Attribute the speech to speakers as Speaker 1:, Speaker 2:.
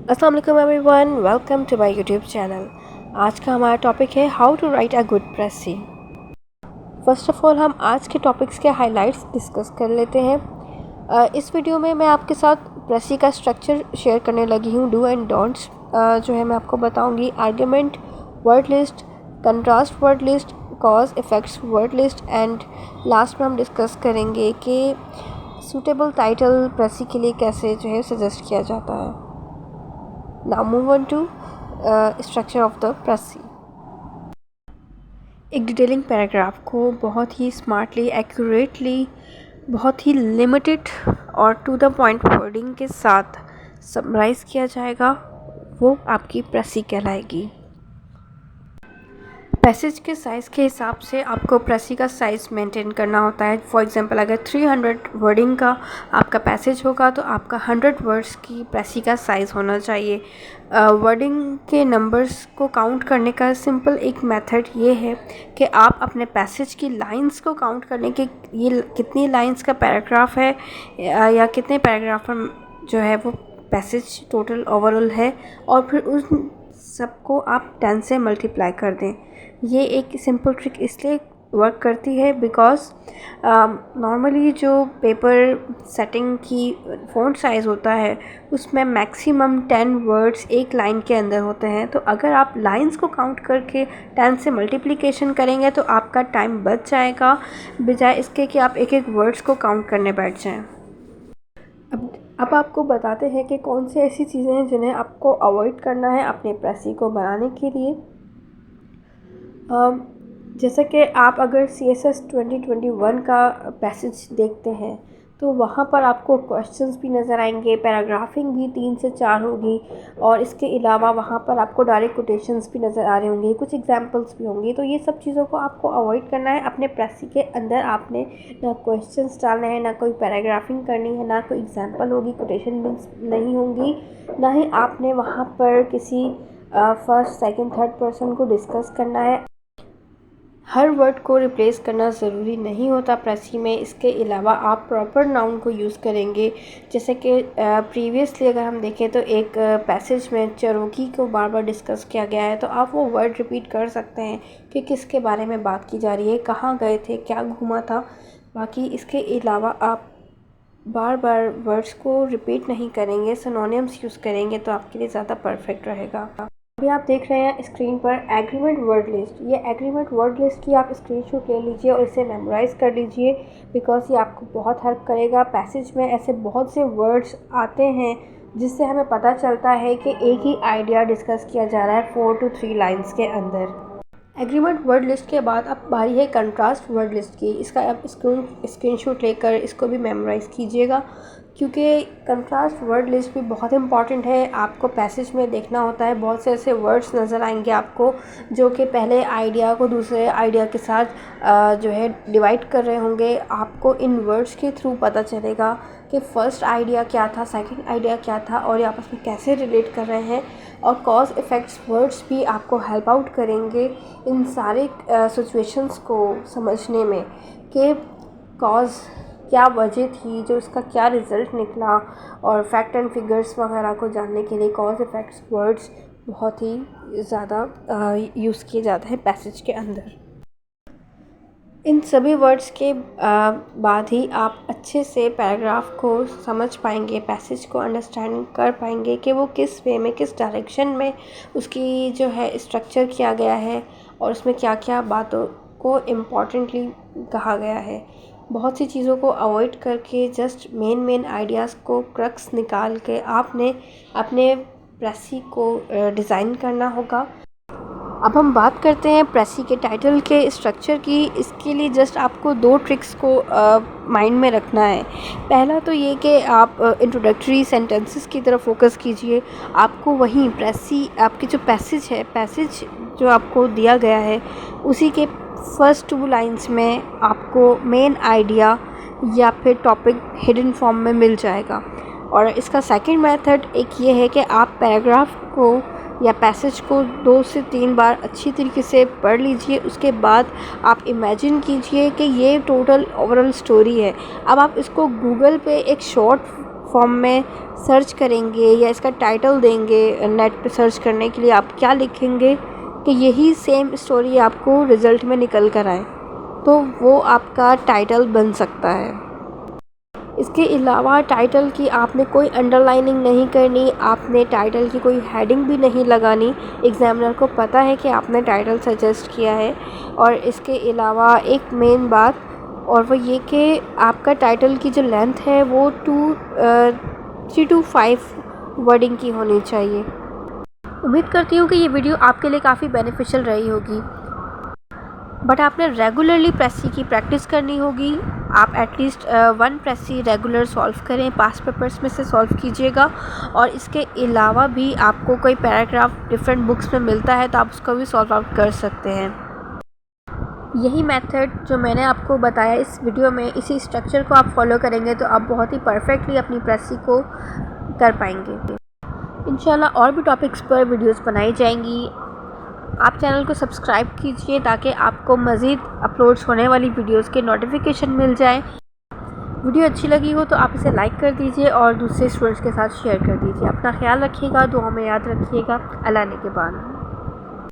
Speaker 1: अस्सलाम वालेकुम everyone, welcome to my YouTube channel. आज का हमारा टॉपिक है how to write a good precis. First of all हम आज के टॉपिक्स के हाइलाइट्स डिस्कस कर लेते हैं। इस वीडियो में मैं आपके साथ प्रेसी का स्ट्रक्चर शेयर करने लगी हूँ। डू एंड डोंट्स जो है मैं आपको बताऊँगी। Argument, word list, contrast word list, cause effects word list and last में हम डिस्कस करेंगे कि सूटेबल टाइटल प्रेसी के लिए कैसे जो है सजेस्ट किया जाता है। Now move on to structure of the pressy। एक डिटेलिंग पैराग्राफ को बहुत ही स्मार्टली, एक्यूरेटली, बहुत ही लिमिटेड और टू द पॉइंट वर्डिंग के साथ समराइज़ किया जाएगा, वो आपकी प्रेसी कहलाएगी। पैसेज के साइज़ के हिसाब से आपको प्रेसी का साइज़ मेंटेन करना होता है। फॉर एग्जांपल अगर 300 वर्डिंग का आपका पैसेज होगा तो आपका 100 वर्ड्स की प्रेसी का साइज़ होना चाहिए। वर्डिंग के नंबर्स को काउंट करने का सिंपल एक मेथड ये है कि आप अपने पैसेज की लाइंस को काउंट करने के, ये कितनी लाइंस का पैराग्राफ है या कितने पैराग्राफ जो है वो पैसेज टोटल ओवरऑल है, और फिर उन सबको आप 10 से मल्टीप्लाई कर दें। ये एक सिंपल ट्रिक इसलिए वर्क करती है बिकॉज़ नॉर्मली जो पेपर सेटिंग की फ़ॉन्ट साइज़ होता है उसमें मैक्सिमम 10 वर्ड्स एक लाइन के अंदर होते हैं। तो अगर आप लाइंस को काउंट करके 10 से मल्टीप्लिकेशन करेंगे तो आपका टाइम बच जाएगा, बजाय इसके कि आप एक एक वर्ड्स को काउंट करने बैठ जाएं। अब आपको बताते हैं कि कौन सी ऐसी चीज़ें हैं जिन्हें आपको अवॉइड करना है अपने प्रेसी को बनाने के लिए। जैसे कि आप अगर CSS 2021 का पैसेज देखते हैं तो वहाँ पर आपको क्वेश्चंस भी नज़र आएंगे, पैराग्राफिंग भी 3 से 4 होगी, और इसके अलावा वहाँ पर आपको डायरेक्ट कोटेशंस भी नज़र आ रहे होंगे, कुछ एग्जांपल्स भी होंगी। तो ये सब चीज़ों को आपको अवॉइड करना है अपने प्रेसी के अंदर। आपने ना क्वेश्चंस डालने हैं, ना कोई पैराग्राफिंग करनी है, ना कोई एग्जाम्पल होगी, कोटेशन भी नहीं होंगी, ना ही आपने वहाँ पर किसी फर्स्ट, सेकेंड, थर्ड पर्सन को डिस्कस करना है। हर वर्ड को रिप्लेस करना ज़रूरी नहीं होता प्रेसी में। इसके अलावा आप प्रॉपर नाउन को यूज़ करेंगे। जैसे कि प्रीवियसली अगर हम देखें तो एक पैसेज में चरोकी को बार बार डिस्कस किया गया है, तो आप वो वर्ड रिपीट कर सकते हैं कि किसके बारे में बात की जा रही है, कहाँ गए थे, क्या घूमा था। बाकी इसके अलावा आप बार बार वर्ड्स को रिपीट नहीं करेंगे, सिनोनिम्स यूज़ करेंगे तो आपके लिए ज़्यादा परफेक्ट रहेगा। अभी आप देख रहे हैं स्क्रीन पर एग्रीमेंट वर्ड लिस्ट। ये एग्रीमेंट वर्ड लिस्ट की आप स्क्रीनशॉट ले लीजिए और इसे मेमोराइज़ कर लीजिए, बिकॉज़ ये आपको बहुत हेल्प करेगा। पैसेज में ऐसे बहुत से वर्ड्स आते हैं जिससे हमें पता चलता है कि एक ही आइडिया डिस्कस किया जा रहा है 4 to 3 लाइन्स के अंदर। एग्रीमेंट वर्ड लिस्ट के बाद अब बारी है कंट्रास्ट वर्ड लिस्ट की। इसका आप स्क्रीनशॉट लेकर इसको भी मेमोराइज़ कीजिएगा, क्योंकि कंट्रास्ट वर्ड लिस्ट भी बहुत इंपॉर्टेंट है। आपको पैसेज में देखना होता है, बहुत से ऐसे वर्ड्स नज़र आएंगे आपको जो कि पहले आइडिया को दूसरे आइडिया के साथ जो है डिवाइड कर रहे होंगे। आपको इन वर्ड्स के थ्रू पता चलेगा कि फ़र्स्ट आइडिया क्या था, सेकंड आइडिया क्या था, और ये आपस में कैसे रिलेट कर रहे हैं। और कॉज इफ़ेक्ट्स वर्ड्स भी आपको हेल्प आउट करेंगे इन सारे सिचुएशंस को समझने में कि कॉज क्या वजह थी, जो इसका क्या रिज़ल्ट निकला, और फैक्ट एंड फिगर्स वगैरह को जानने के लिए कॉज इफ़ेक्ट्स वर्ड्स बहुत ही ज़्यादा यूज़ किए जाते हैं पैसेज के अंदर। इन सभी वर्ड्स के बाद ही आप अच्छे से पैराग्राफ को समझ पाएंगे, पैसेज को अंडरस्टैंड कर पाएंगे कि वो किस वे में, किस डायरेक्शन में उसकी जो है स्ट्रक्चर किया गया है और उसमें क्या क्या बातों को इम्पॉर्टेंटली कहा गया है। बहुत सी चीज़ों को अवॉइड करके जस्ट मेन आइडियाज़ को क्रक्स निकाल के आपने अपने प्रेसी को डिज़ाइन करना होगा। अब हम बात करते हैं प्रेसी के टाइटल के स्ट्रक्चर की। इसके लिए जस्ट आपको 2 ट्रिक्स को माइंड में रखना है। पहला तो ये कि आप इंट्रोडक्टरी सेंटेंसेस की तरफ फोकस कीजिए। आपको वहीं प्रेसी, आपकी जो पैसेज है, पैसेज जो आपको दिया गया है उसी के फर्स्ट 2 लाइंस में आपको मेन आइडिया या फिर टॉपिक हिडन फॉर्म में मिल जाएगा। और इसका सेकंड मेथड एक ये है कि आप पैराग्राफ को या पैसेज को 2 से 3 बार अच्छी तरीके से पढ़ लीजिए। उसके बाद आप इमेजिन कीजिए कि ये टोटल ओवरऑल स्टोरी है। अब आप इसको गूगल पे एक शॉर्ट फॉर्म में सर्च करेंगे या इसका टाइटल देंगे नेट पे सर्च करने के लिए, आप क्या लिखेंगे कि यही सेम स्टोरी आपको रिज़ल्ट में निकल कर आए, तो वो आपका टाइटल बन सकता है। इसके अलावा टाइटल की आपने कोई अंडरलाइनिंग नहीं करनी, आपने टाइटल की कोई हेडिंग भी नहीं लगानी। एग्ज़ामिनर को पता है कि आपने टाइटल सजेस्ट किया है। और इसके अलावा एक मेन बात और वो ये कि आपका टाइटल की जो लेंथ है वो 3 to 5 वर्डिंग की होनी चाहिए। उम्मीद करती हूँ कि ये वीडियो आपके लिए काफ़ी बेनिफिशियल रही होगी। बट आपने रेगुलरली प्रेसी की प्रैक्टिस करनी होगी। आप एटलीस्ट 1 प्रेसी रेगुलर सॉल्व करें, पास्ट पेपर्स में से सॉल्व कीजिएगा। और इसके अलावा भी आपको कोई पैराग्राफ डिफरेंट बुक्स में मिलता है तो आप उसको भी सॉल्व आउट कर सकते हैं। यही मेथड जो मैंने आपको बताया इस वीडियो में, इसी स्ट्रक्चर को आप फॉलो करेंगे तो आप बहुत ही परफेक्टली अपनी प्रेसी को कर पाएंगे। इंशाल्लाह और भी टॉपिक्स पर वीडियोस बनाई जाएंगी। आप चैनल को सब्सक्राइब कीजिए ताकि आपको मज़ीद अपलोड्स होने वाली वीडियोस के नोटिफिकेशन मिल जाए। वीडियो अच्छी लगी हो तो आप इसे लाइक कर दीजिए और दूसरे स्टूडेंट्स के साथ शेयर कर दीजिए। अपना ख्याल रखिएगा, दुआ में याद रखिएगा। अल्लाह ने के बाद।